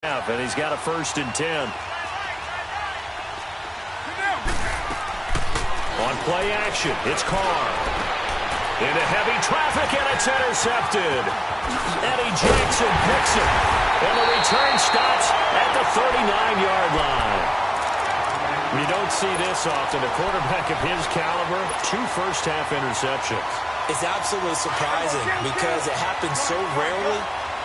And he's got a 1st and 10. On play action, it's Carr. Into heavy traffic, and it's intercepted. Eddie Jackson picks it. And the return stops at the 39-yard line. You don't see this often. A quarterback of his caliber, 2 first-half interceptions. It's absolutely surprising because it happens so rarely.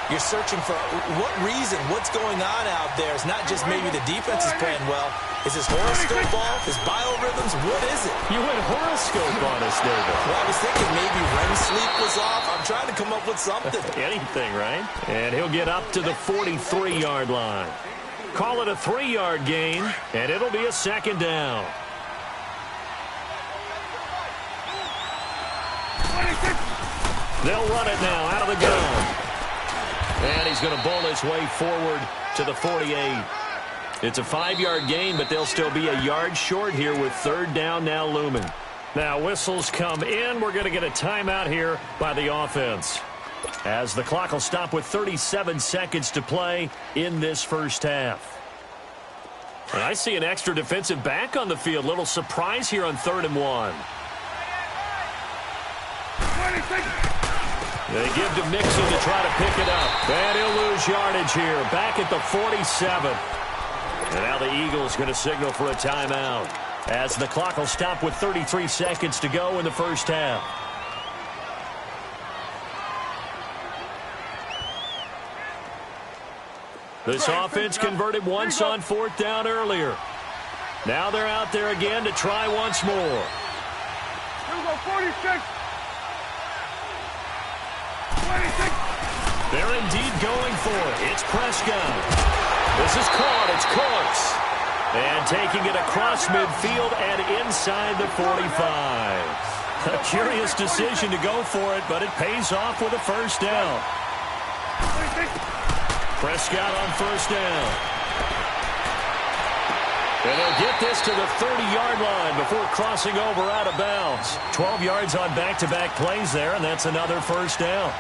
You're searching for what reason, what's going on out there. It's not just maybe the defense is playing well. Is his horoscope off? His biorhythms? What is it? You went horoscope on us, David. Well, I was thinking maybe REM sleep was off. I'm trying to come up with something. Anything, right? And he'll get up to the 43-yard line. Call it a 3-yard gain, and it'll be a 2nd down. They'll run it now out of the gun. And he's going to bowl his way forward to the 48. It's a 5-yard gain, but they'll still be a yard short here with 3rd down now looming. Now whistles come in. We're going to get a timeout here by the offense, as the clock will stop with 37 seconds to play in this first half. And I see an extra defensive back on the field. Little surprise here on 3rd and 1. They give to Mixon to try to pick it up. And he'll lose yardage here. Back at the 47. And now the Eagles going to signal for a timeout, as the clock will stop with 33 seconds to go in the first half. This offense converted once on 4th down earlier. Now they're out there again to try once more. Here we go, 46. They're indeed going for it. It's Prescott. This is caught. It's Cooks. And taking it across midfield and inside the 45. A curious decision to go for it, but it pays off with a 1st down. Prescott on 1st down. And they'll get this to the 30-yard line before crossing over out of bounds. 12 yards on back-to-back plays there, and that's another 1st down.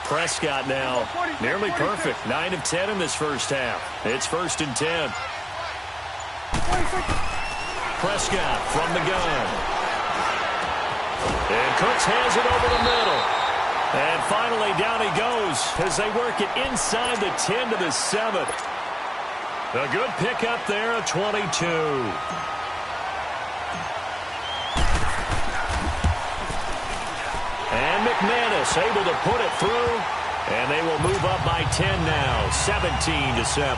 Prescott now nearly perfect. 9 of 10 in this first half. It's 1st and 10. Prescott from the gun. And Cooks has it over the middle. And finally down he goes as they work it inside the 10 to the 7. A good pickup there, a 22. And McManus able to put it through, and they will move up by 10 now, 17-7.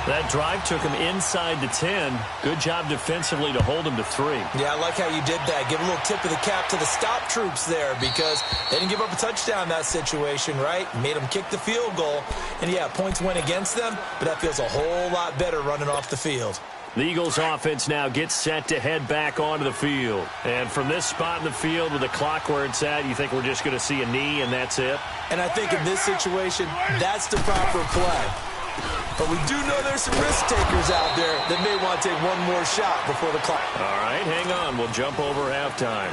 That drive took him inside the 10. Good job defensively to hold him to 3. Yeah, I like how you did that. Give a little tip of the cap to the stop troops there, because they didn't give up a touchdown in that situation, right? Made them kick the field goal. And, yeah, points went against them, but that feels a whole lot better running off the field. The Eagles offense now gets set to head back onto the field. And from this spot in the field with the clock where it's at, you think we're just going to see a knee and that's it? And I think in this situation, that's the proper play. But we do know there's some risk takers out there that may want to take one more shot before the clock. All right, hang on. We'll jump over halftime.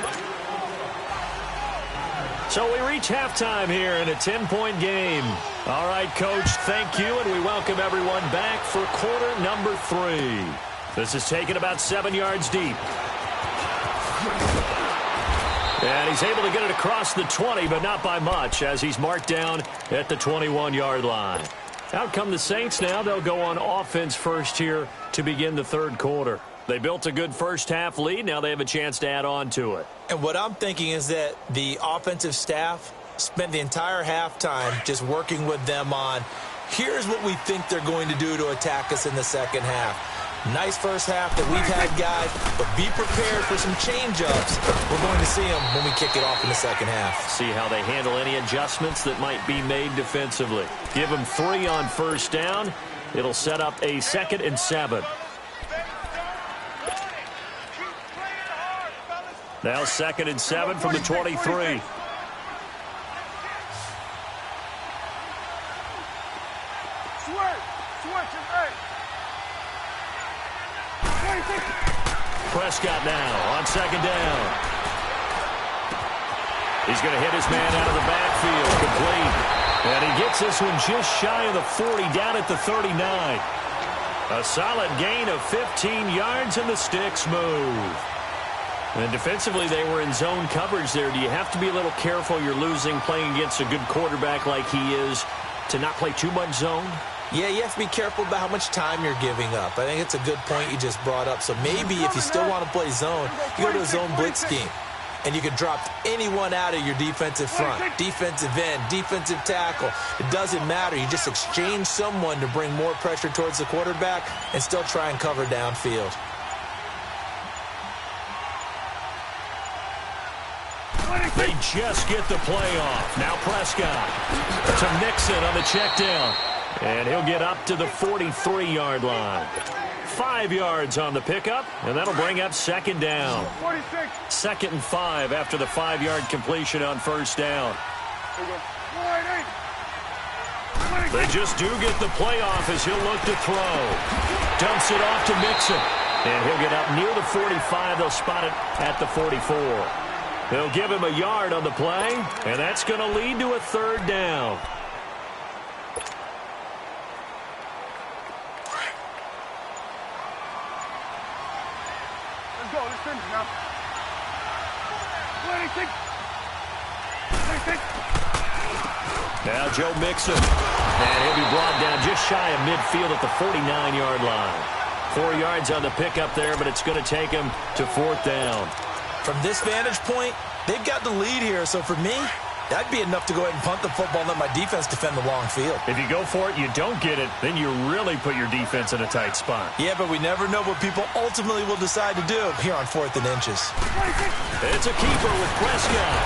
So we reach halftime here in a 10-point game. All right, Coach, thank you, and we welcome everyone back for quarter number 3. This is taken about 7 yards deep. And he's able to get it across the 20, but not by much, as he's marked down at the 21-yard line. Out come the Saints now. They'll go on offense first here to begin the 3rd quarter. They built a good first-half lead. Now they have a chance to add on to it. And what I'm thinking is that the offensive staff spent the entire halftime just working with them on, here's what we think they're going to do to attack us in the second half. Nice first half that we've had, guys, but be prepared for some change-ups. We're going to see them when we kick it off in the second half. See how they handle any adjustments that might be made defensively. Give them 3 on first down. It'll set up a 2nd and 7. Now 2nd and 7 from the 23. switches, hey. 26. Prescott now on second down. He's going to hit his man out of the backfield, complete. And he gets this one just shy of the 40, down at the 39. A solid gain of 15 yards, and the sticks move. And defensively, they were in zone coverage there. Do you have to be a little careful? You're losing playing against a good quarterback like he is to not play too much zone? Yeah, you have to be careful about how much time you're giving up. I think it's a good point you just brought up. So maybe if you still want to play zone, you go to a zone blitz scheme. And you can drop anyone out of your defensive front, defensive end, defensive tackle. It doesn't matter. You just exchange someone to bring more pressure towards the quarterback and still try and cover downfield. They just get the play off. Now Prescott to Nixon on the check down. And he'll get up to the 43-yard line. 5 yards on the pickup, and that'll bring up second down. 46. 2nd and 5 after the 5-yard completion on first down. They just do get the play off as he'll look to throw. Dumps it off to Mixon. And he'll get up near the 45. They'll spot it at the 44. They'll give him a yard on the play, and that's going to lead to a third down. Let's go, let's finish now. 26. 26. Now Joe Mixon. And he'll be brought down just shy of midfield at the 49-yard line. 4 yards on the pickup there, but it's going to take him to fourth down. From this vantage point, they've got the lead here. So for me, that'd be enough to go ahead and punt the football and let my defense defend the long field. If you go for it, you don't get it, then you really put your defense in a tight spot. Yeah, but we never know what people ultimately will decide to do here on 4th and inches. It's a keeper with Prescott.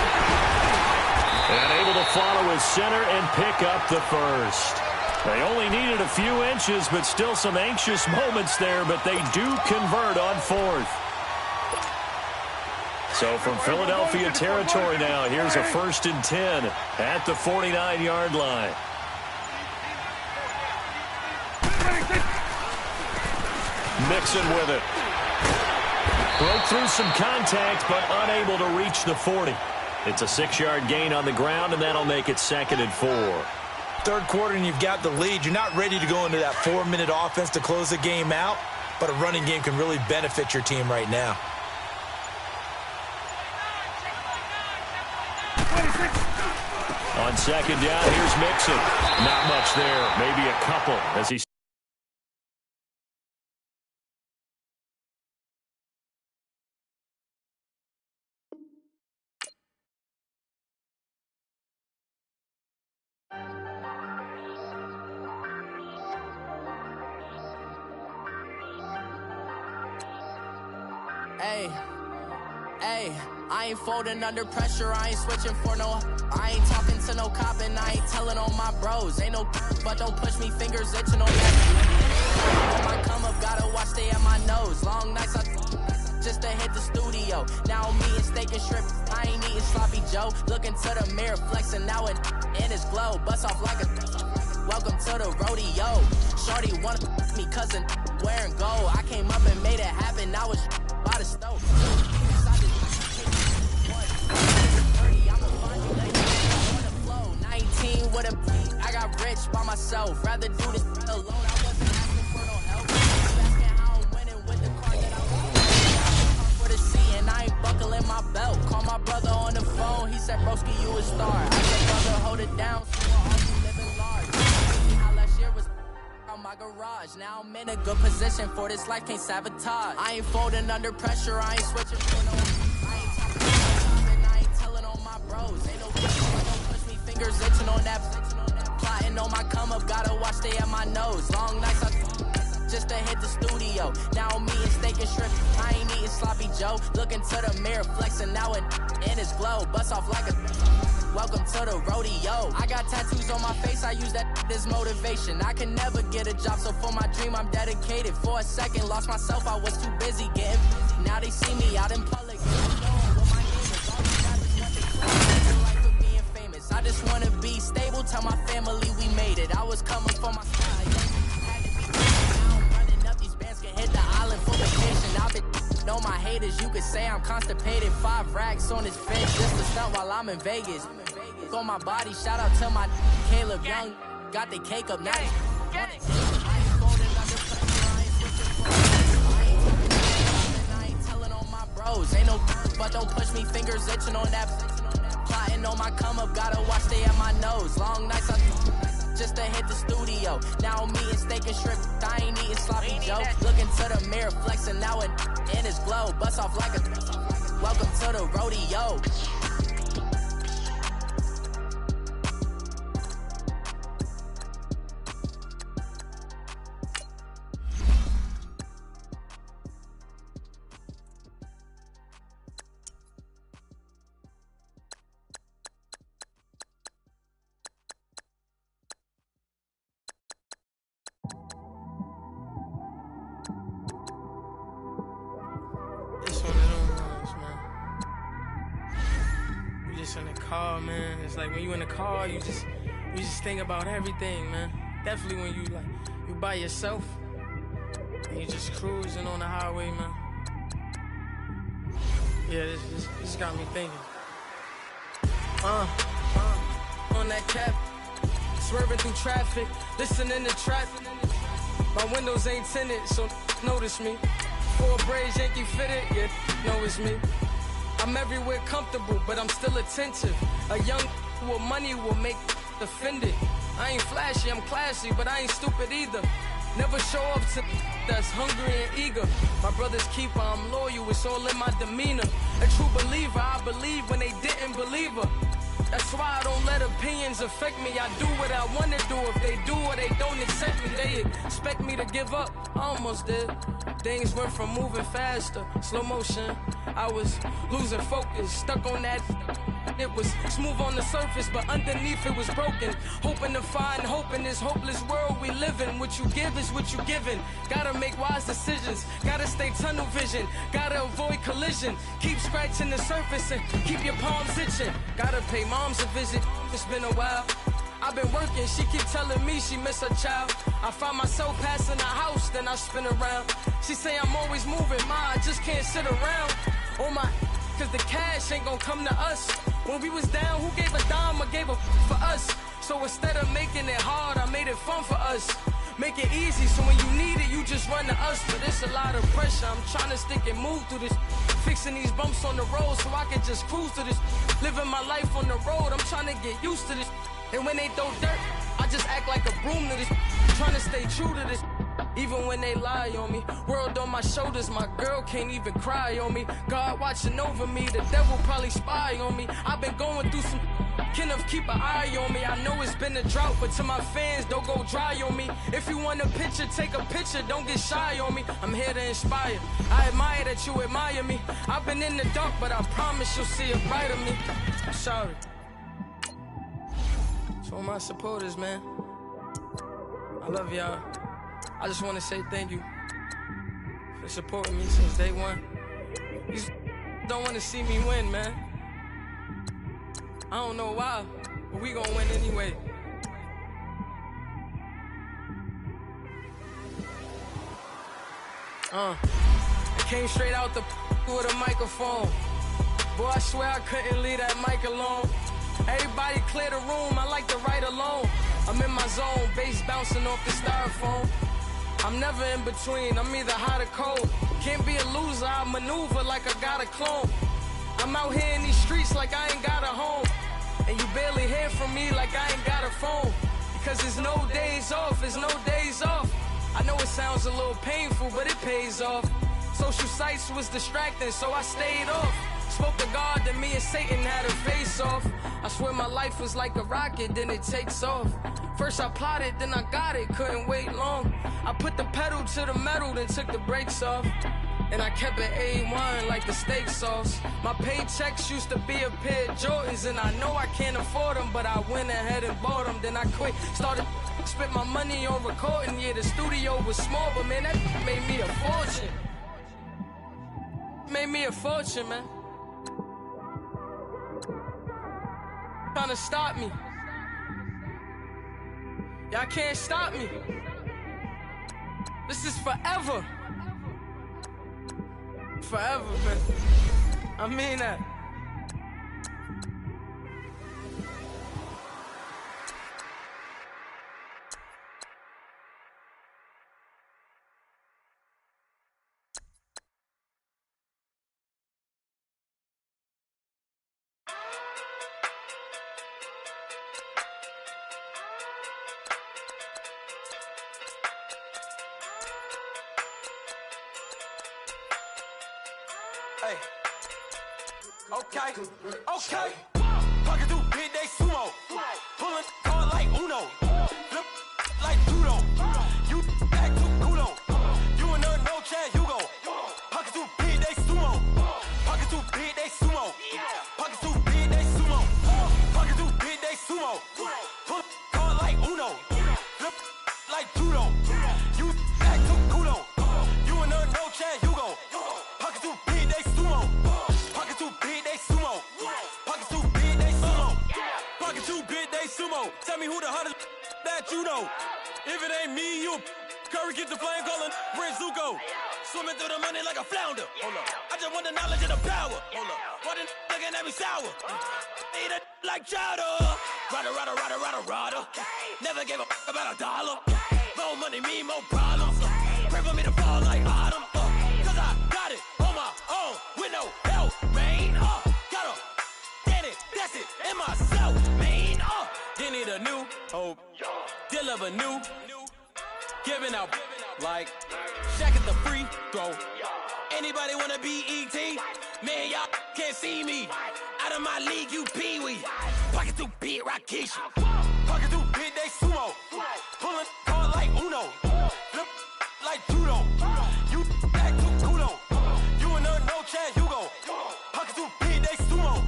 And able to follow his center and pick up the first. They only needed a few inches, but still some anxious moments there, but they do convert on 4th. So from Philadelphia territory now, here's a 1st and 10 at the 49-yard line. Mixon with it. Broke through some contact, but unable to reach the 40. It's a 6-yard gain on the ground, and that'll make it 2nd and 4. Third quarter, and you've got the lead. You're not ready to go into that 4-minute offense to close the game out, but a running game can really benefit your team right now. On second down, here's Mixon. Not much there, maybe a couple as he... Hey, I ain't folding under pressure, I ain't switching for no. I ain't talking to no cop and I ain't telling on my bros. Ain't no but don't push me, fingers itching on that. On my come up, gotta watch, stay at my nose. Long nights, just to hit the studio. Now I'm eating steak and shrimp, I ain't eating sloppy Joe. Looking to the mirror, flexing now it in his glow. Bust off like a welcome to the rodeo. Shorty wanna me cousin wearing gold. I came up and made it happen, I was by the stove. I got rich by myself, rather do this alone. I wasn't asking for no help. Asking how I'm winning with the car that I'm for the sea, and I ain't buckling my belt. Call my brother on the phone, he said, broski, you a star. I said, brother, hold it down, so all you living large. How last year was out my garage. Now I'm in a good position for this life, can't sabotage. I ain't folding under pressure, I ain't switching for no. I ain't talking and I ain't telling on my bros. Ain't no don't push me, fingers itching on that. Plotting on my come up, gotta watch, stay at my nose. Long nights, just to hit the studio. Now I'm eating steak and shrimp, I ain't eating sloppy Joe. Looking to the mirror, flexing now it in his glow. Bust off like a welcome to the rodeo. I got tattoos on my face, I use that as motivation. I can never get a job, so for my dream I'm dedicated. For a second, lost myself, I was too busy getting busy. Now they see me out in public. I just wanna be stable, tell my family we made it. I was coming for my side. Niggas say I'm constipated, 5 racks on his face just to stunt while I'm in Vegas. On my body, shout out to my Caleb Young. Got the cake up now. I ain't telling on my bros. Ain't no but don't push me, fingers itching on that. Plotting on my come up, gotta watch stay at my nose. Long nights just to hit the studio. Now I'm eating steak and shrimp. I ain't eating sloppy Joe. Looking to the mirror, flexing now and in his glow. Bust off like a welcome to the rodeo. In the car, man. It's like when you in the car, you just think about everything, man. Definitely when you by yourself and you just cruising on the highway, man. Yeah, this got me thinking. On that cap, swerving through traffic, listening to trap. My windows ain't tinted, so notice me. 4 braids, Yankee fitted, yeah, know it's me. I'm everywhere comfortable, but I'm still attentive. A young with money will make offended. I ain't flashy, I'm classy, but I ain't stupid either. Never show up to that's hungry and eager. My brother's keeper, I'm loyal, it's all in my demeanor. A true believer, I believe when they didn't believe her. That's why I don't let opinions affect me. I do what I want to do. If they do or they don't accept me, they expect me to give up. I almost did. Things went from moving faster, slow motion. I was losing focus, stuck on that. It was smooth on the surface, but underneath it was broken. Hoping to find hope in this hopeless world we live in. What you give is what you given. Gotta make wise decisions. Gotta stay tunnel vision. Gotta avoid collision. Keep scratching the surface and keep your palms itching. Gotta pay moms a visit. It's been a while. I've been working, she keep telling me she miss her child. I find myself passing the house, then I spin around. She say I'm always moving, I just can't sit around. Oh my, cause the cash ain't gonna come to us. When we was down, who gave a dime or gave a for us? So instead of making it hard, I made it fun for us. Make it easy, so when you need it, you just run to us. But it's a lot of pressure, I'm trying to stick and move through this. Fixing these bumps on the road so I can just cruise to this. Living my life on the road, I'm trying to get used to this. And when they throw dirt, I just act like a broom to this. Trying to stay true to this. Even when they lie on me. World on my shoulders, my girl can't even cry on me. God watching over me, the devil probably spy on me. I've been going through some Kenneth, keep an eye on me. I know it's been a drought, but to my fans, don't go dry on me. If you want a picture, take a picture, don't get shy on me. I'm here to inspire. I admire that you admire me. I've been in the dark, but I promise you'll see a brighter me. I'm sorry. To all my supporters, man, I love y'all. I just want to say thank you for supporting me since day one. You don't want to see me win, man. I don't know why, but we gonna win anyway. I came straight out the with a microphone. Boy, I swear I couldn't leave that mic alone. Everybody clear the room, I like to write alone. I'm in my zone, bass bouncing off the styrofoam. I'm never in between, I'm either hot or cold. Can't be a loser, I maneuver like I got a clone. I'm out here in these streets like I ain't got a home. And you barely hear from me like I ain't got a phone. Because there's no days off, there's no days off. I know it sounds a little painful, but it pays off. Social sites was distracting, so I stayed off. Spoke to God, then me and Satan had a face off. I swear my life was like a rocket, then it takes off. First I plotted, then I got it, couldn't wait long. I put the pedal to the metal, then took the brakes off. And I kept it A1 like the steak sauce. My paychecks used to be a pair of Jordans, and I know I can't afford them, but I went ahead and bought them. Then I quit, started spent my money on recording. Yeah, the studio was small, but man, that made me a fortune. Made me a fortune, man. Trying to stop me. Y'all can't stop me. This is forever. forever, man. I mean that. Hey. Okay. Pocket through big day sumo. Pulling card like Uno. Flip like judo. You act too kudo. You and her no Chad Hugo. Pocket through big day sumo. Pocket through big day sumo. Pocket through big day sumo. Pocket through big day sumo. Pull card like Uno. Flip like judo. You act too kudo. You and her no Chad Hugo. Pocket through big day sumo. Pocket too big, they sumo. Pocket too big, they sumo. Pocket too big, they sumo. Tell me who the hottest that you know. If it ain't me, you Curry get the flame calling Prince Zuko. Swimming through the money like a flounder. Hold up. I just want the knowledge and the power. Hold up. Why the looking at me sour? Eat it like chowder. Rada. Never gave a about $1. More money, me, more problems. Pray for me to fall like autumn. Cause I got it on my own with no help, man. Gotta get it, that's it, in myself, man. They need a new hope, deliver new, giving out like Shaq at the free throw. Anybody wanna be ET? Man, y'all can't see me. Out of my league, you pee-wee. Pocket too big, Rakesh. Pocket too big, they sumo. Pulling card like Uno. Flip like judo. You act too kudo. You and her no Chad Hugo. Pocket too big, they sumo.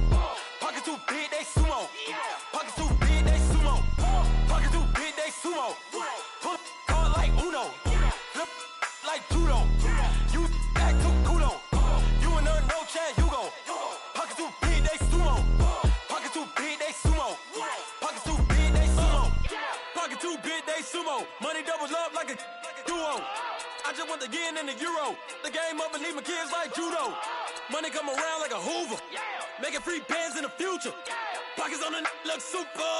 Pocket too big, they sumo. Pocket too big, they sumo. Pocket too big, they sumo. Pull card like Uno. Flip like judo. You act too kudo. You and her no Chad Hugo. Pocket too big, they sumo. Pocket too big, they sumo. Pocket too big, they sumo. Pocket too big, they sumo. Money doubles up like a duo. I just want the yen and the euro. The game up and leave my kids like judo. Money come around like a Hoover. Making free bands in the future. Pockets on the look super.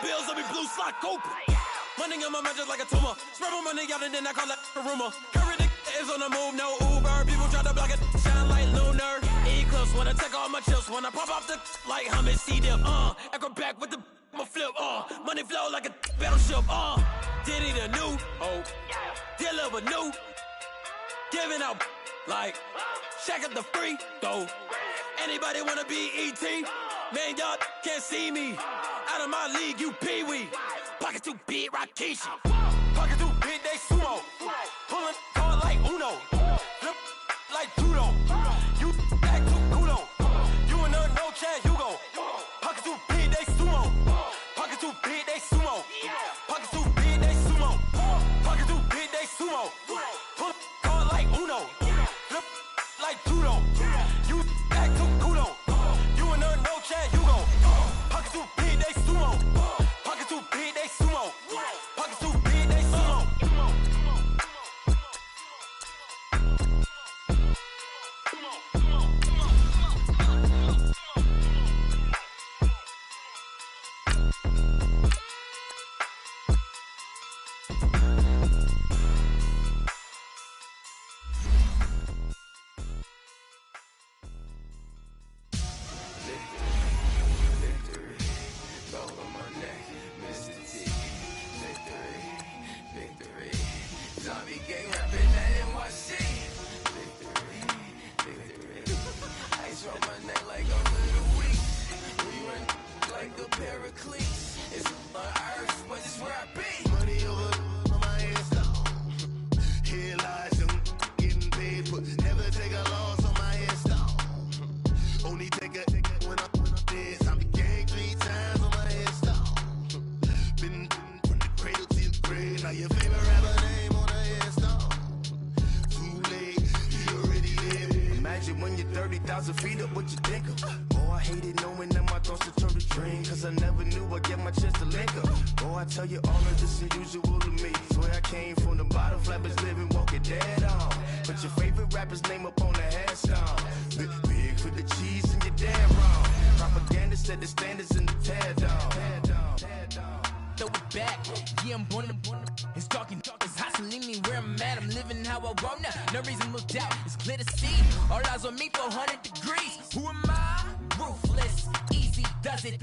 Bills on me blue slot Cooper. Money on my mind just like a tumor. Spread my money out and then I call that a rumor. Curry the is on the move, no Uber. People try to block it, shine like lunar. Eclipse when I take all my chips. When I pop off the like hummus C-dip. Echo back with the flip. Money flow like a battleship. Diddy the new hope. Deliver new. Giving out like Shaq at the free throw. Anybody wanna be ET? Man, y'all can't see me. Out of my league, you pee-wee. Pocket too big, Rakesh. Pocket too big, they sumo. Pulling card like Uno. Flip like judo. You act too kudo. You and her no Chad Hugo. Pocket too big, they sumo. Pocket too big, they sumo. Pocket too big, they sumo. Pocket too big, they sumo. Pull card like Uno. Flip like judo. You act too kudo. You and her no Chad Hugo. Pocket too big, they sumo. Pocket too big, they sumo. Pocket too big, they sumo. When you're 30,000 feet up, what you think of? Oh, I hated knowing that my thoughts would turn to dream. Cause I never knew I'd get my chance to link up. Oh, I tell you all of this unusual to me. Swear I came from the bottom, flappers living, walking dead on. Put your favorite rapper's name up on the headset. stone. Big for the cheese and you're damn wrong. Propaganda set the standards in the tear down. Throw it back, yeah, I'm born to it's talking, it's hot, so leave me where I'm at. I'm living how I want now, no reason to doubt. It's clear to see, all eyes on me, 400 degrees. Who am I? Ruthless, easy, does it.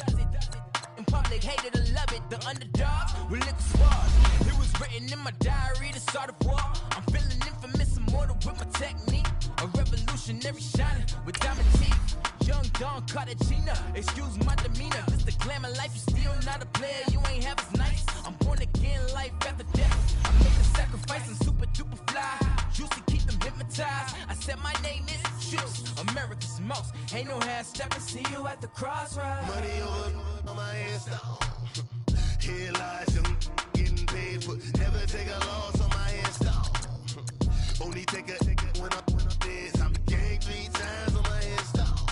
In public, hated or love it, the underdogs will lick sword. It was written in my diary, the start of war. I'm feeling infamous, immortal with my technique. A revolutionary shining with diamond teeth. Young Don Cartagena, excuse my demeanor. This the glamour life, you still not a player, you ain't half as nice. I'm born again, life after death. I make a sacrifice, I'm super duper fly. Juicy, keep them hypnotized. I said my name is Juice, America's most. Ain't no half stepping, see you at the crossroads. Money over on my install. Here lies young, getting paid for. Never take a loss on my install. Only take a when I'm dead. I'm gang 3 times on my install.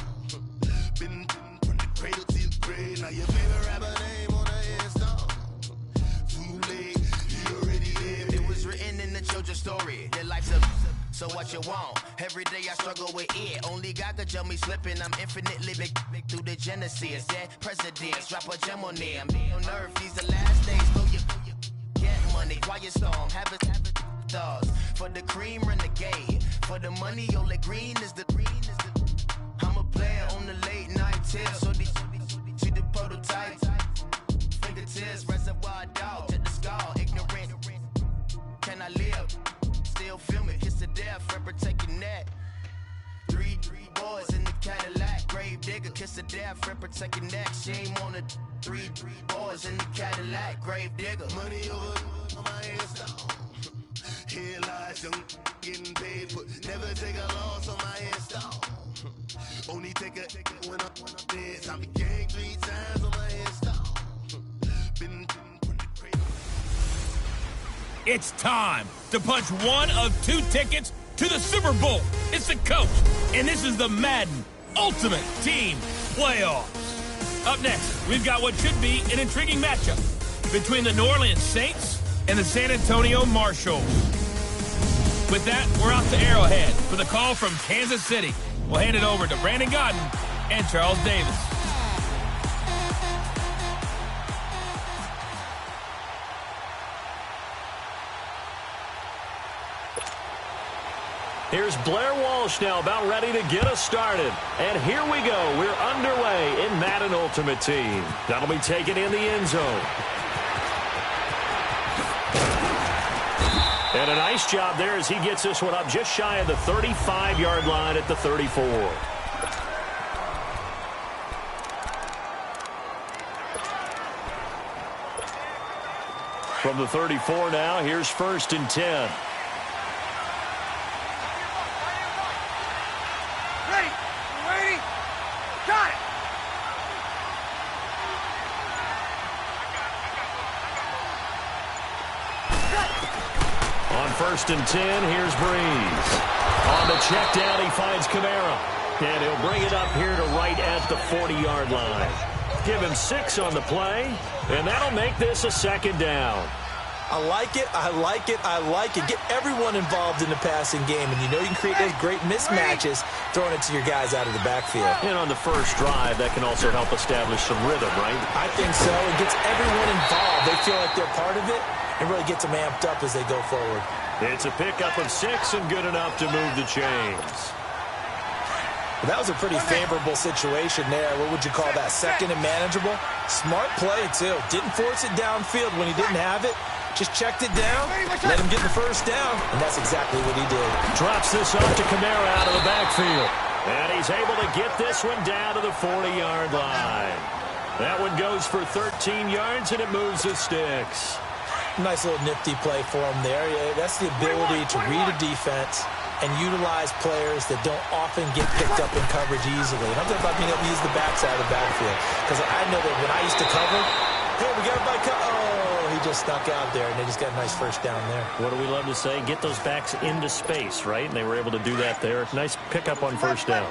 Been from the cradle to the grave. Now your favorite rapper name on the install. Too late, you already lived. It was written in the children's story. Their life's a so what you want? Every day I struggle with it. Only God could jump me slipping. I'm infinitely big through the genesis. Dead presidents, drop a gem on them. On earth, these the last days. Go you get money. Quiet storm, have it stars. For the cream, renegade. For the money, only green is the I'm a player on the late night tips. So these see the prototype. Fingertips, reservoir dog to the skull. Ignorant. Can I live? Still film it, kiss to death, friend protect your neck. Three boys in the Cadillac, grave digger, kiss to death, friend protect your neck. Shame on the three boys in the Cadillac, grave digger. Money over on my install. Here lies young, getting paid for. Never take a loss on my install. Only take a when I'm dead. I'm gang 3 times on my install. Been from the cradle. It's time to punch one of 2 tickets to the Super Bowl. It's the coach, and this is the Madden Ultimate Team Playoffs. Up next, we've got what should be an intriguing matchup between the New Orleans Saints and the San Antonio Marshalls. With that, we're off to Arrowhead with a call from Kansas City. We'll hand it over to Brandon Godden and Charles Davis. Here's Blair Walsh now about ready to get us started. And here we go. We're underway in Madden Ultimate Team. That'll be taken in the end zone. And a nice job there as he gets this one up just shy of the 35-yard line at the 34. From the 34 now, here's 1st and 10. On 1st and 10, here's Breeze. On the check down, he finds Kamara. And he'll bring it up here to right at the 40-yard line. Give him 6 on the play, and that'll make this a 2nd down. I like it, I like it, I like it. Get everyone involved in the passing game, and you know you can create those great mismatches throwing it to your guys out of the backfield. And on the first drive, that can also help establish some rhythm, right? I think so. It gets everyone involved. They feel like they're part of it, and really gets them amped up as they go forward. It's a pickup of 6 and good enough to move the chains. Well, that was a pretty favorable situation there. What would you call that? 2nd and manageable? Smart play, too. Didn't force it downfield when he didn't have it. Just checked it down, let him get the 1st down, and that's exactly what he did. Drops this off to Kamara out of the backfield. And he's able to get this one down to the 40-yard line. That one goes for 13 yards, and it moves the sticks. Nice little nifty play for him there. Yeah, that's the ability to read a defense and utilize players that don't often get picked up in coverage easily. And I'm talking about being able to use the backside of the backfield. Because I know that when I used to cover, hey, we got everybody he just stuck out there, and they just got a nice 1st down there. What do we love to say? Get those backs into space, right? And they were able to do that there. Nice pickup on 1st down.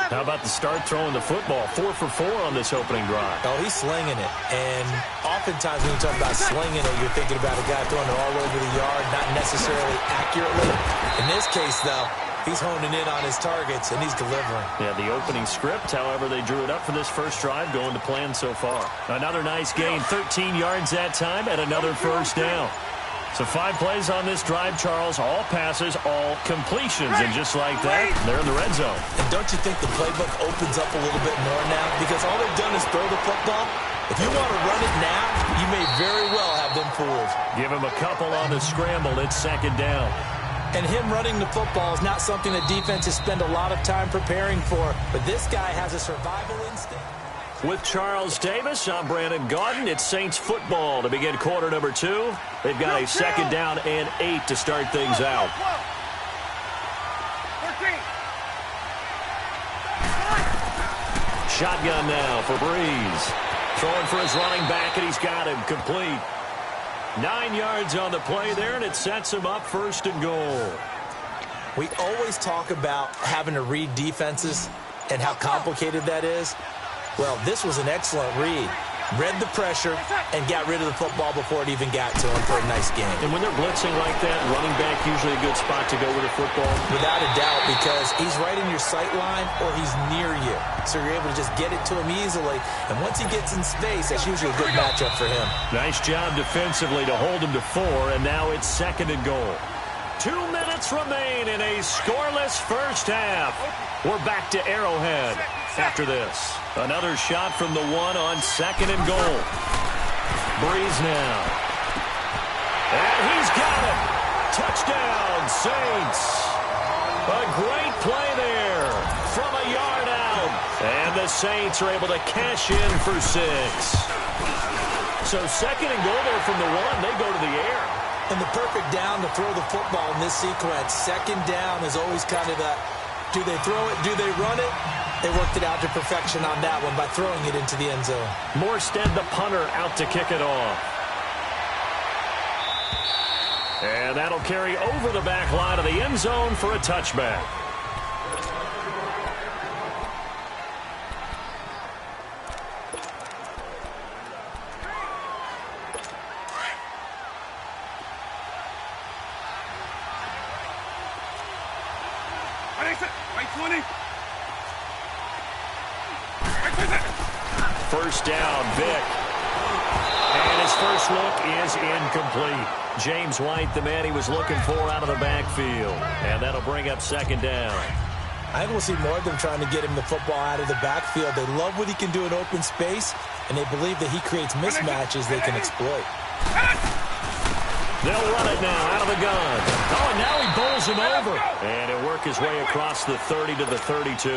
How about the start throwing the football? 4 for 4 on this opening drive. Oh, he's slinging it. And oftentimes when you talk about slinging it, you're thinking about a guy throwing it all over the yard, not necessarily accurately. In this case, though, He's honing in on his targets, and he's delivering. Yeah, the opening script, however, they drew it up for this first drive, going to plan so far. Another nice gain, 13 yards that time, and another first down. So 5 plays on this drive, Charles, all passes, all completions. And just like that, they're in the red zone. And don't you think the playbook opens up a little bit more now? Because all they've done is throw the football. If you want to run it now, you may very well have them fooled. Give him a couple on the scramble. It's second down. And him running the football is not something that defenses spend a lot of time preparing for. But this guy has a survival instinct. With Charles Davis, I'm Brandon Gaudin. It's Saints football to begin quarter number 2. They've got a second down and 8 to start things out. 14. Shotgun now for Breeze. Throwing for his running back, and he's got him complete. 9 yards on the play there, and it sets him up first and goal. We always talk about having to read defenses and how complicated that is. Well, this was an excellent read. Read the pressure and got rid of the football before it even got to him for a nice game. And when they're blitzing like that, running back usually a good spot to go with the football. Without a doubt, because he's right in your sight line or he's near you. So you're able to just get it to him easily. And once he gets in space, that's usually a good matchup for him. Nice job defensively to hold him to 4, and now it's second and goal. 2 minutes remain in a scoreless first half. We're back to Arrowhead after this. Another shot from the 1 on second and goal. Breeze now. And he's got it. Touchdown, Saints. A great play there from a yard out. And the Saints are able to cash in for 6. So second and goal there from the 1. They go to the air. And the perfect down to throw the football in this sequence. Second down is always kind of that, do they throw it, do they run it? They worked it out to perfection on that one by throwing it into the end zone. Morstead, the punter, out to kick it off. And that'll carry over the back line of the end zone for a touchback. First down, Vic. And his first look is incomplete. James White, the man he was looking for out of the backfield. And that'll bring up second down. I think we'll see more of them trying to get him the football out of the backfield. They love what he can do in open space, and they believe that he creates mismatches they can exploit. They'll run it now out of the gun. Oh, and now he bowls him over. And he'll work his way across the 30 to the 32.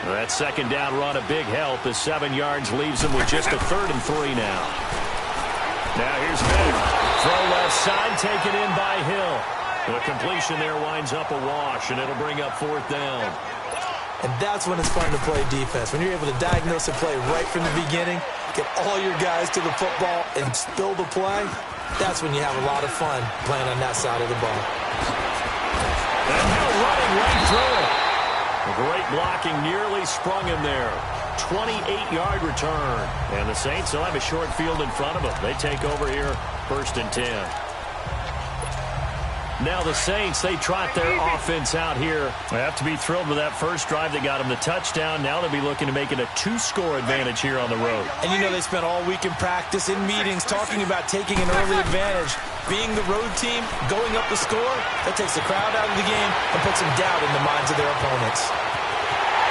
That second down run a big help as 7 yards leaves him with just a 3rd and 3 now. Now here's Vic. Throw left side taken in by Hill. The completion there winds up a wash, and it'll bring up 4th down. And that's when it's fun to play defense. When you're able to diagnose a play right from the beginning, get all your guys to the football and spill the play, that's when you have a lot of fun playing on that side of the ball. And Hill running right through it. Great blocking, nearly sprung him there. 28-yard return. And the Saints will have a short field in front of them. They take over here, 1st and 10. Now the Saints, they trot their offense out here. They have to be thrilled with that first drive that got them the touchdown. Now they'll be looking to make it a 2-score advantage here on the road. And you know they spent all week in practice, in meetings, talking about taking an early advantage. Being the road team, going up the score, that takes the crowd out of the game and puts some doubt in the minds of their opponents.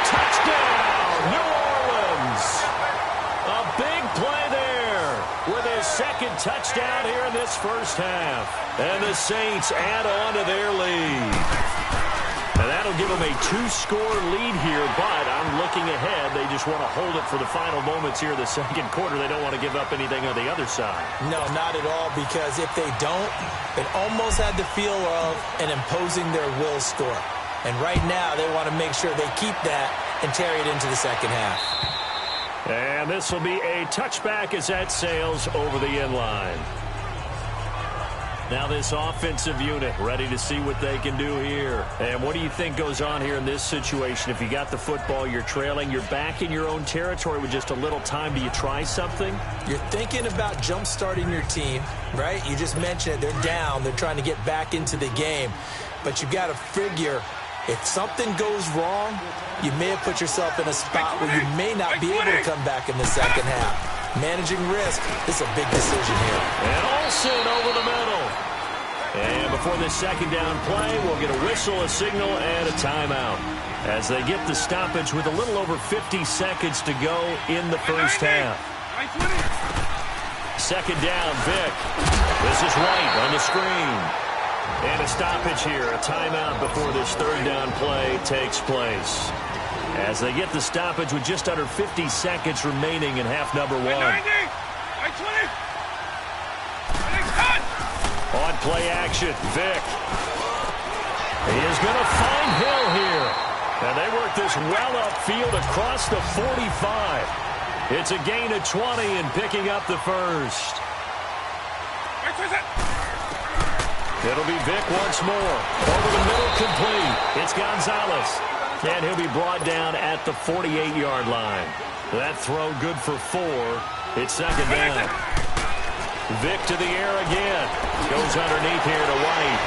Touchdown, New Orleans! A big play there with his second touchdown here in this first half. And the Saints add on to their lead. And that'll give them a 2-score lead here, but I'm looking ahead. They just want to hold it for the final moments here in the second quarter. They don't want to give up anything on the other side. No, not at all, because if they don't, it almost had the feel of an imposing their will score. And right now, they want to make sure they keep that and carry it into the second half. And this will be a touchback as that sails over the end line. Now this offensive unit ready to see what they can do here. And what do you think goes on here in this situation? If you got the football, you're trailing, you're back in your own territory with just a little time. Do you try something? You're thinking about jump-starting your team, right? You just mentioned it. They're down. They're trying to get back into the game. But you've got to figure If something goes wrong, you may have put yourself in a spot where you may not be able to come back in the second half. Managing risk, this is a big decision here. And Olsen over the middle. And before this second down play, we'll get a whistle, a signal, and a timeout as they get the stoppage with a little over 50 seconds to go in the first half. Second down, Vic. This is White on the screen. And a stoppage here, a timeout before this third down play takes place. As they get the stoppage with just under 50 seconds remaining in half number one. On play action, Vic. He is going to find Hill here. And they work this well upfield across the 45. It's a gain of 20 and picking up the first. It'll be Vic once more. Over the middle, complete. It's Gonzalez. And he'll be brought down at the 48-yard line. That throw good for 4. It's second down. Vic to the air again. Goes underneath here to White.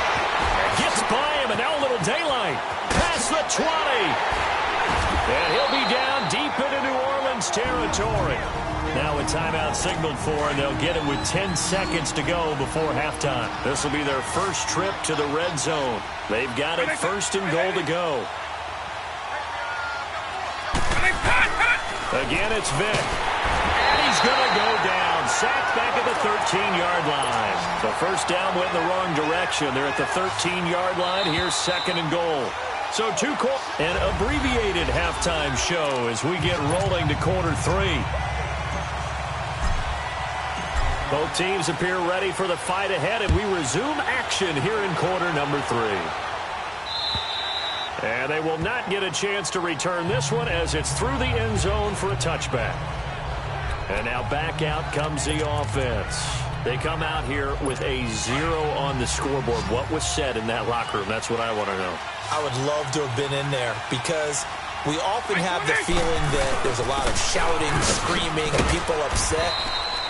Gets by him, and now a little daylight. Past the 20. And he'll be down deep into New Orleans territory. Now a timeout signaled for, and they'll get it with 10 seconds to go before halftime. This will be their first trip to the red zone. They've got it first and goal to go. Again, it's Vic. And he's going to go down. Sacked back at the 13-yard line. The first down went in the wrong direction. They're at the 13-yard line. Here's second and goal. So an abbreviated halftime show as we get rolling to quarter 3. Both teams appear ready for the fight ahead, and we resume action here in quarter number 3. And they will not get a chance to return this one as it's through the end zone for a touchback. And now back out comes the offense. They come out here with a 0 on the scoreboard. What was said in that locker room? That's what I want to know. I would love to have been in there because we often have the feeling that there's a lot of shouting, screaming, and people upset.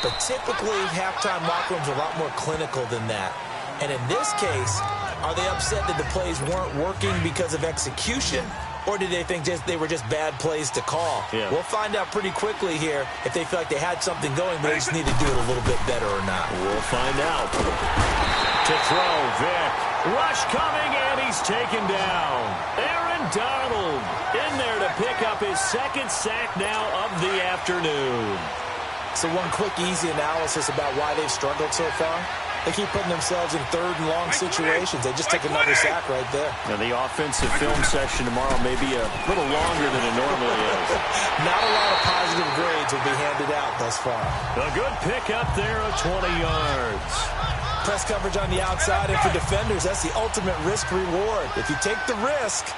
But typically, halftime locker rooms are a lot more clinical than that. And in this case, are they upset that the plays weren't working because of execution? Or did they think they were just bad plays to call? Yeah. We'll find out pretty quickly here if they feel like they had something going, but they just need to do it a little bit better or not. We'll find out. To throw, Vic. Rush coming, and he's taken down. Aaron Donald in there to pick up his second sack now of the afternoon. So one quick, easy analysis about why they've struggled so far. They keep putting themselves in third and long situations. They just took another sack right there. Now, the offensive film session tomorrow may be a little longer than it normally is. Not a lot of positive grades will be handed out thus far. A good pickup there of 20 yards. Press coverage on the outside, and for defenders, that's the ultimate risk-reward. If you take the risk,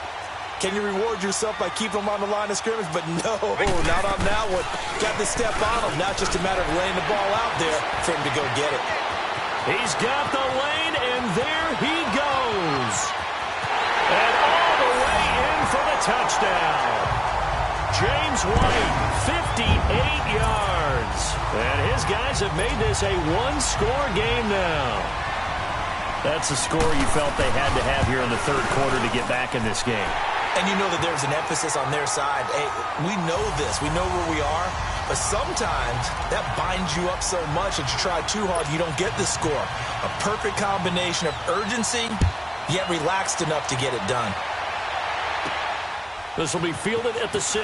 can you reward yourself by keeping them on the line of scrimmage? But no, not on that one. Got the step on him. Now it's just a matter of laying the ball out there for him to go get it. He's got the lane, and there he goes. And all the way in for the touchdown. James White, 58 yards. And his guys have made this a one-score game now. That's the score you felt they had to have here in the third quarter to get back in this game. And you know that there's an emphasis on their side. Hey, we know this. We know where we are. But sometimes that binds you up so much that you try too hard, you don't get the score. A perfect combination of urgency, yet relaxed enough to get it done. This will be fielded at the 6.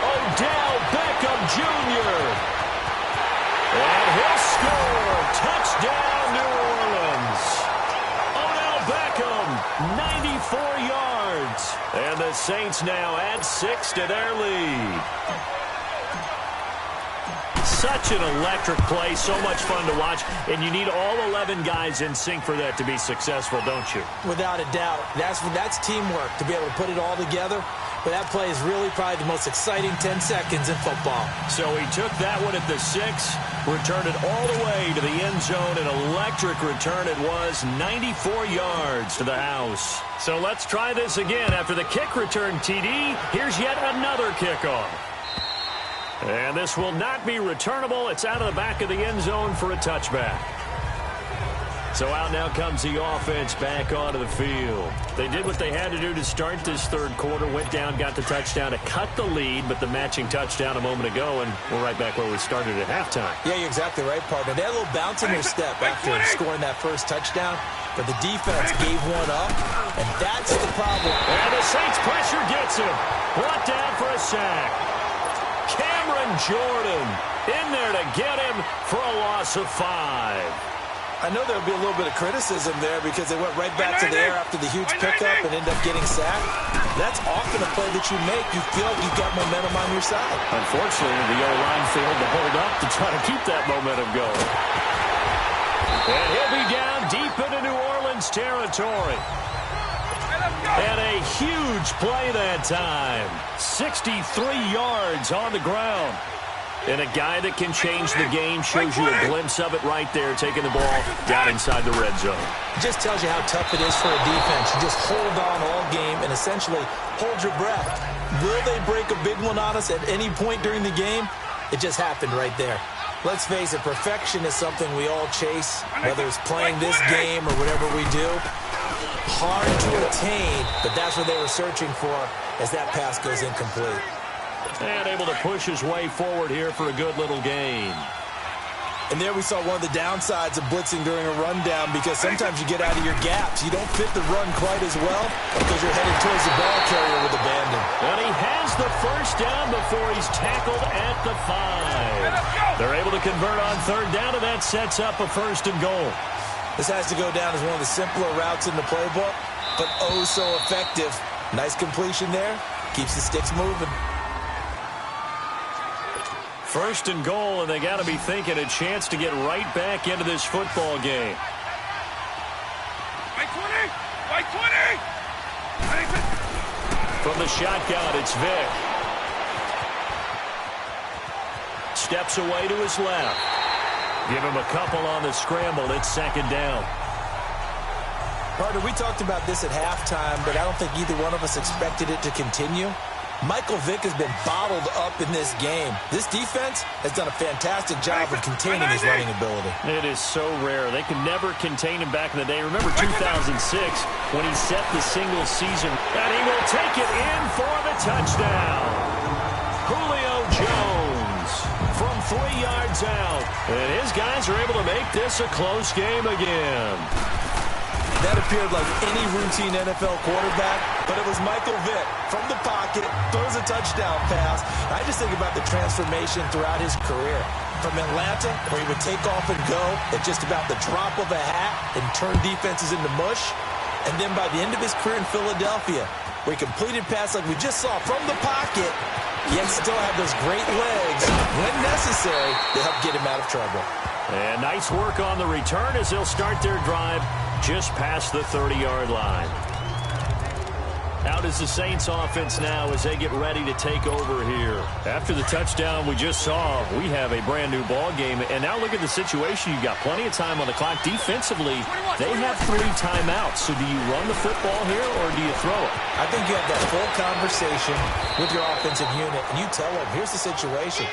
Odell Beckham Jr. And he'll score. Touchdown, New Orleans. Odell Beckham, 94 yards. And the Saints now add 6 to their lead. Such an electric play, so much fun to watch, and you need all 11 guys in sync for that to be successful, don't you? Without a doubt. That's teamwork, to be able to put it all together. But that play is really probably the most exciting 10 seconds in football. So he took that one at the 6, returned it all the way to the end zone. An electric return it was, 94 yards to the house. So let's try this again. After the kick return TD, here's yet another kickoff. And this will not be returnable. It's out of the back of the end zone for a touchback. So out now comes the offense back onto the field. They did what they had to do to start this third quarter. Went down, got the touchdown to cut the lead, but the matching touchdown a moment ago, and we're right back where we started at halftime. Yeah, you're exactly right, partner. They had a little bounce in their step after scoring that first touchdown, but the defense gave one up, and that's the problem. And the Saints pressure gets him. Brought down for a sack. Cameron Jordan in there to get him for a loss of 5. I know there'll be a little bit of criticism there because they went right back to the air after the huge pickup and ended up getting sacked. That's often a play that you make. You feel like you've got momentum on your side. Unfortunately, the O-line failed to hold up to try to keep that momentum going. And he'll be down deep into New Orleans territory. And a huge play that time. 63 yards on the ground. And a guy that can change the game shows you a glimpse of it right there, taking the ball down inside the red zone. It just tells you how tough it is for a defense. You just hold on all game and essentially hold your breath. Will they break a big one on us at any point during the game? It just happened right there. Let's face it, perfection is something we all chase, whether it's playing this game or whatever we do. Hard to attain, but that's what they were searching for as that pass goes incomplete. And able to push his way forward here for a good little gain. And there we saw one of the downsides of blitzing during a rundown because sometimes you get out of your gaps. You don't fit the run quite as well because you're headed towards the ball carrier with abandon. And he has the first down before he's tackled at the 5. They're able to convert on third down, and that sets up a 1st and goal. This has to go down as one of the simpler routes in the playbook, but oh so effective. Nice completion there. Keeps the sticks moving. 1st and goal, and they got to be thinking a chance to get right back into this football game. By 20! By 20! From the shotgun, it's Vic. Steps away to his left. Give him a couple on the scramble. It's 2nd down. Partner, we talked about this at halftime, but I don't think either one of us expected it to continue. Michael Vick has been bottled up in this game. This defense has done a fantastic job of containing his running ability. It is so rare. They could never contain him back in the day. Remember 2006 when he set the single season. And he will take it in for the touchdown. Julio Jones from 3 yards out. And his guys are able to make this a close game again. That appeared like any routine NFL quarterback, but it was Michael Vick from the pocket, throws a touchdown pass. I just think about the transformation throughout his career. From Atlanta, where he would take off and go at just about the drop of a hat and turn defenses into mush. And then by the end of his career in Philadelphia, where he completed passes like we just saw from the pocket, yet still have those great legs, when necessary, to help get him out of trouble. And nice work on the return as they'll start their drive just past the 30-yard line. Out is the Saints offense now as they get ready to take over here. After the touchdown we just saw, we have a brand new ball game. And now look at the situation. You've got plenty of time on the clock. Defensively, they have 3 timeouts. So do you run the football here or do you throw it? I think you have that full conversation with your offensive unit, and you tell them, here's the situation.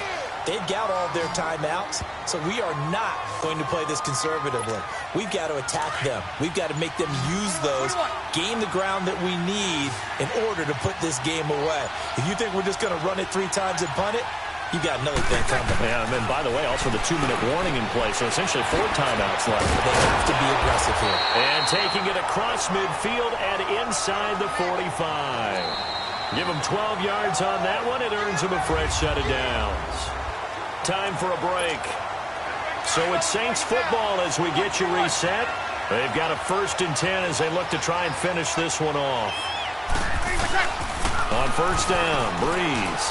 They've got all their timeouts, so we are not going to play this conservatively. We've got to attack them. We've got to make them use those, gain the ground that we need in order to put this game away. If you think we're just going to run it 3 times and punt it, you got another thing coming. Yeah, and then, by the way, also the 2-minute warning in play, so essentially 4 timeouts left. They have to be aggressive here. And taking it across midfield and inside the 45. Give them 12 yards on that one. It earns them a fresh set of downs. Time for a break. So it's Saints football as we get you reset. They've got a 1st and 10 as they look to try and finish this one off. On 1st down, Breeze.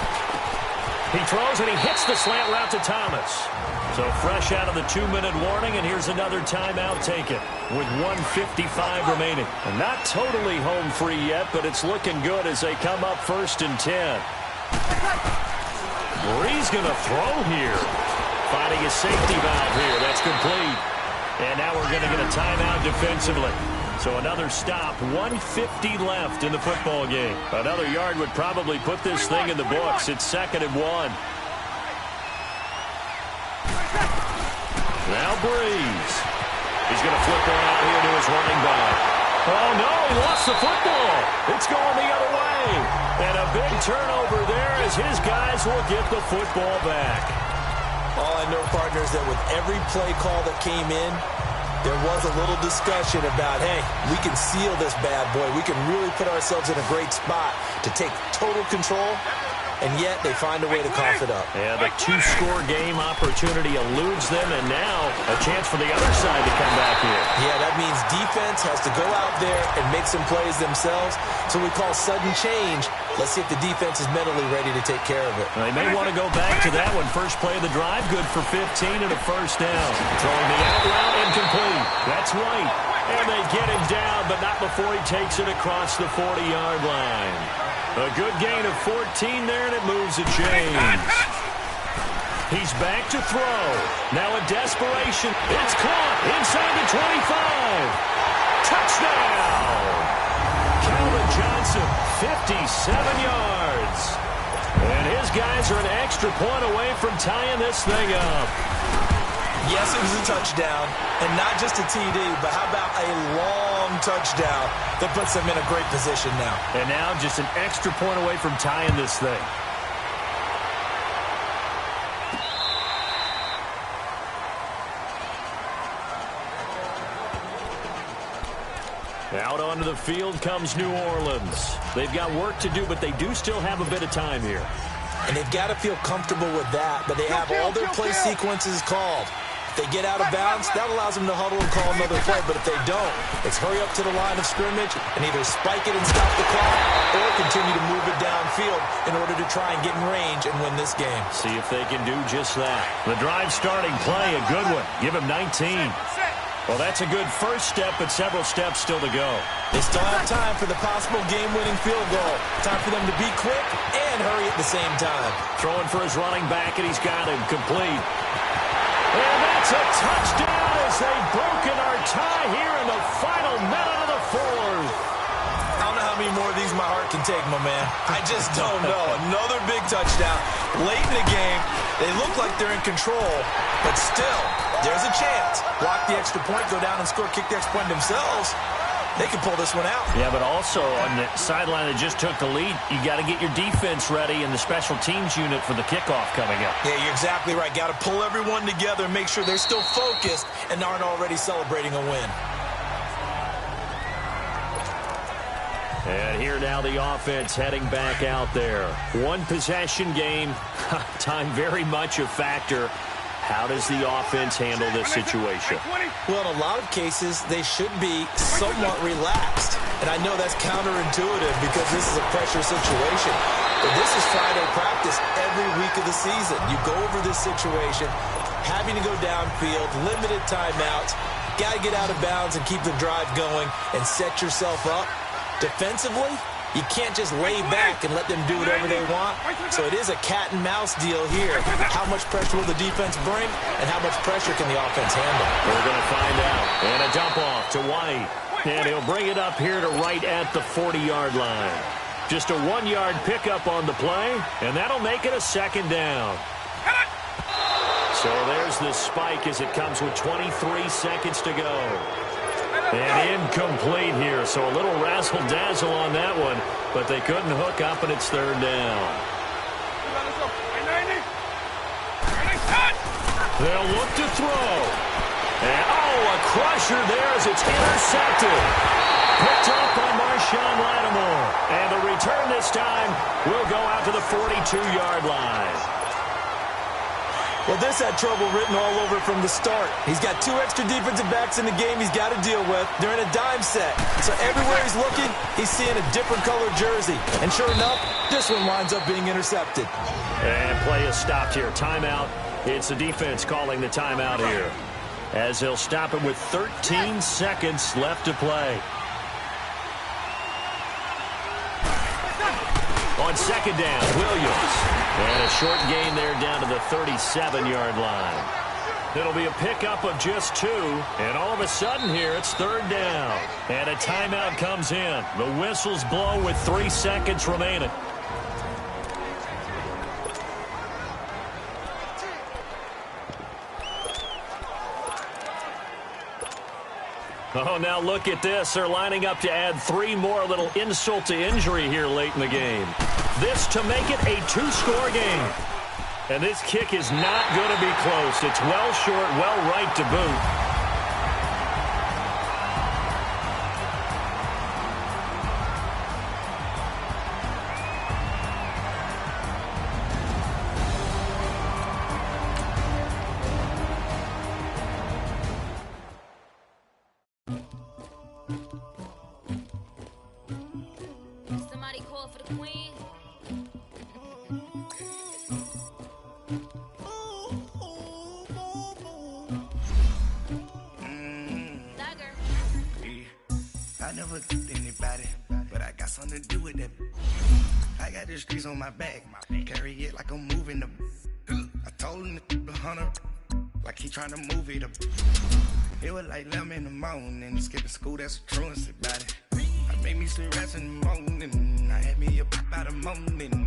He throws and he hits the slant route to Thomas. So fresh out of the 2-minute warning, and here's another timeout taken with 1:55 remaining. And not totally home free yet, but it's looking good as they come up 1st and 10. Breeze going to throw here. Finding a safety valve here. That's complete. And now we're going to get a timeout defensively. So another stop. 1:50 left in the football game. Another yard would probably put this thing in the books. It's 2nd and 1. Now Breeze. He's going to flip one out here to his running back. Oh, no, he lost the football. It's going the other way. And a big turnover there as his guys will get the football back. All I know, partners, that with every play call that came in, there was a little discussion about, hey, we can seal this bad boy. We can really put ourselves in a great spot to take total control, and yet they find a way to cough it up. Yeah, the two-score game opportunity eludes them, and now a chance for the other side to come back here. Yeah, that means defense has to go out there and make some plays themselves. So we call sudden change. Let's see if the defense is mentally ready to take care of it. They may want to go back to that one. First play of the drive, good for 15 and a first down. Throwing the out route, incomplete. That's White. And they get him down, but not before he takes it across the 40-yard line. A good gain of 14 there, and it moves the chains. He's back to throw. Now a desperation. It's caught inside the 25. Touchdown! Calvin Johnson, 57 yards. And his guys are an extra point away from tying this thing up. Yes, it was a touchdown, and not just a TD, but how about a long touchdown that puts them in a great position now. And now just an extra point away from tying this thing. Out onto the field comes New Orleans. They've got work to do, but they do still have a bit of time here. And they've got to feel comfortable with that, but they have all their play sequences called. If they get out of bounds, that allows them to huddle and call another play, but if they don't, it's hurry up to the line of scrimmage and either spike it and stop the clock or continue to move it downfield in order to try and get in range and win this game. See if they can do just that. The drive starting play, a good one. Give him 19. Well, that's a good first step, but several steps still to go. They still have time for the possible game-winning field goal. Time for them to be quick and hurry at the same time. Throwing for his running back, and he's got him complete. And that's a touchdown as they've broken our tie here in the final minute of the fourth. I don't know how many more of these my heart can take, my man. I just don't know. Another big touchdown. Late in the game, they look like they're in control, but still, there's a chance. Block the extra point, go down and score, kick the extra point themselves. They can pull this one out. Yeah, but also on the sideline that just took the lead, you got to get your defense ready and the special teams unit for the kickoff coming up. Yeah, you're exactly right. Got to pull everyone together and make sure they're still focused and aren't already celebrating a win. And here now the offense heading back out there. One possession game, time very much a factor. How does the offense handle this situation? Well, in a lot of cases, they should be somewhat relaxed. And I know that's counterintuitive because this is a pressure situation. But this is Friday practice every week of the season. You go over this situation, having to go downfield, limited timeouts, got to get out of bounds and keep the drive going and set yourself up. Defensively, you can't just lay back and let them do whatever they want. So it is a cat and mouse deal here. How much pressure will the defense bring, and how much pressure can the offense handle? We're going to find out. And a dump off to White. And he'll bring it up here to right at the 40-yard line. Just a 1-yard pickup on the play, and that'll make it a second down. So there's the spike as it comes with 23 seconds to go. And incomplete here, so a little razzle-dazzle on that one, but they couldn't hook up, and it's third down. They'll look to throw. And, a crusher there as it's intercepted. Picked up by Marshawn Lattimore. And the return this time will go out to the 42-yard line. Well, this had trouble written all over from the start. He's got 2 extra defensive backs in the game he's got to deal with. They're in a dime set. So everywhere he's looking, he's seeing a different colored jersey. And sure enough, this one winds up being intercepted. And play is stopped here. Timeout. It's the defense calling the timeout here, as they'll stop it with 13 seconds left to play. On second down, Williams. And a short gain there down to the 37-yard line. It'll be a pickup of just 2. And all of a sudden here, it's third down. And a timeout comes in. The whistles blow with 3 seconds remaining. Oh, now look at this. They're lining up to add 3 more, little insult to injury here late in the game. This to make it a 2-score game. And this kick is not going to be close. It's well short, well right to boot. Somebody call for the queen. I never did anybody, but I got something to do with that. I got the streets on my back, carry it like I'm moving the. I told him the hunter, like he trying to move it up. It was like 11 in the morning, skipping school, that's a truancy about it. I made me some rest in the morning, I had me up by the morning.